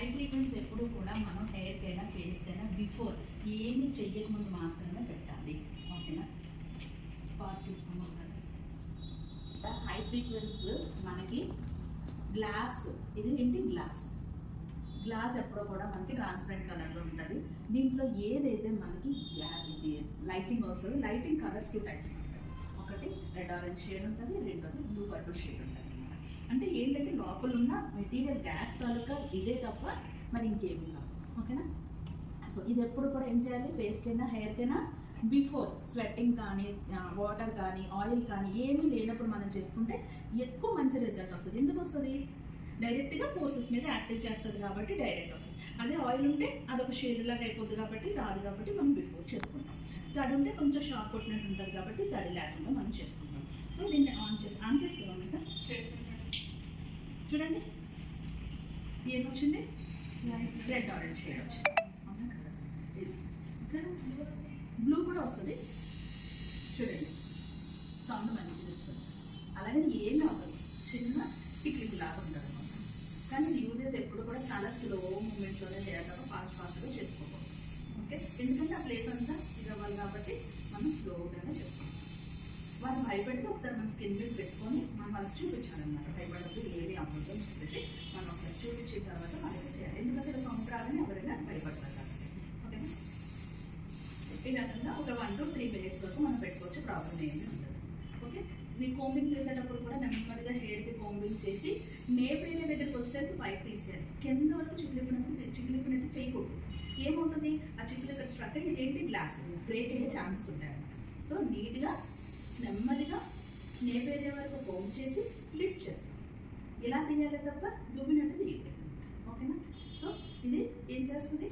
High frequency ఎప్పుడు కూడా మనం హెయిర్కైనా ఫేస్కైనా బిఫోర్ ఏమి చెయ్యకముందు మాత్రమే పెట్టాలి. ఓకేనా? పాస్ తీసుకున్నాం సార్. హై ఫ్రీక్వెన్సీ మనకి గ్లాస్, ఇది ఏంటి గ్లాస్ ఎప్పుడో కూడా మనకి ట్రాన్స్పరెంట్ కలర్లో ఉంటుంది. దీంట్లో ఏదైతే మనకి ఇది లైటింగ్ వస్తుందో, లైటింగ్ కలర్స్ 2 టైప్స్ ఉంటుంది. ఒకటి రెడ్ ఆరెంజ్ షేడ్ ఉంటుంది, రెండోది బ్లూ పర్పుల్ షేడ్ ఉంటుంది అనమాట. అంటే ఏంటంటే లోపల ఉన్న మెటీరియల్ గ్యాస్ తాలూకా ఇదే తప్ప మరి ఇంకేమీ కాదు. ఓకేనా? సో ఇది ఎప్పుడు కూడా ఏం చేయాలి, ఫేస్కైనా హెయిర్కైనా బిఫోర్ స్వెట్టింగ్ కానీ వాటర్ కానీ ఆయిల్ కానీ ఏమీ లేనప్పుడు మనం చేసుకుంటే ఎక్కువ మంచి రిజల్ట్ వస్తుంది. ఎందుకు వస్తుంది? డైరెక్ట్గా పోర్సెస్ మీద యాక్టివ్ చేస్తుంది కాబట్టి డైరెక్ట్ వస్తుంది. అదే ఆయిల్ ఉంటే అదొక షేడ్ లాగా అయిపోద్ది కాబట్టి రాదు, కాబట్టి మనం బిఫోర్ చేసుకుంటాం. తడి ఉంటే కొంచెం షాక్ కొట్టినట్టు ఉంటుంది కాబట్టి తడి లేకుండా మనం చేసుకుంటాం. సో దీన్ని ఆన్ చేస్తున్నాం అంతా. చూడండి ఏమొచ్చింది, రెడ్ ఆరెంజ్ షేడ్ వచ్చింది. బ్లూ కూడా వస్తుంది. చూడండి సౌండ్ మంచిగా వస్తుంది. అలాగే ఏమీ అవ్వదు, చిన్న టిక్లిక్ లాగా ఉంటుంది అనమాట. కానీ యూజెస్ ఎప్పుడు కూడా చాలా స్లో మూమెంట్లోనే చేయాలి, ఫాస్ట్గా చేసుకోకూడదు. ఓకే? ఎందుకంటే ఆ ప్లేస్ అంతా ఇది అవ్వాలి కాబట్టి మనం స్లోగానే చేసుకుంటాం. వాళ్ళు భయపడితే ఒకసారి మన స్కిన్ మీద పెట్టుకొని మనం వాళ్ళకి చూపించాలన్నమాట. భయపడద్దు, ఏమి అవ్వదు అని చెప్పేసి మనం ఒకసారి చూపించిన తర్వాత మనం చేయాలి. ఎందుకంటే ఇలా సౌండ్ రాదని ఎవరైనా భయపడతారు కాబట్టి. ఓకేనా? ఈ రకంగా ఒక 1 to 3 minutes వరకు మనం పెట్టుకోవచ్చు, ప్రాబ్లం ఏమీ ఉండదు. ఓకే? నేను కోంబింగ్ చేసేటప్పుడు కూడా నెమ్మదిగా హెయిర్కి కోంబింగ్ చేసి నేప్ ఏరియా దగ్గరికి వచ్చేసరికి పైకి తీసేయాలి. కింద వరకు చిక్లిపినట్టు చేయకూడదు. ఏమవుతుంది, ఆ చిక్కులు ఇక్కడ స్ట్రక్ అయ్యి ఇదేంటి గ్లాస్ బ్రేక్ అయ్యే ఛాన్సెస్ ఉంటాయన్నమాట. సో నీట్గా నెమ్మదిగా నేప్ ఏరియా వరకు కోంబ్ చేసి లిఫ్ట్ చేస్తాం. ఇలా తీయాలి తప్ప దువ్వినట్టు తీయలేదు. ఓకేనా? సో ఇది ఏం చేస్తుంది,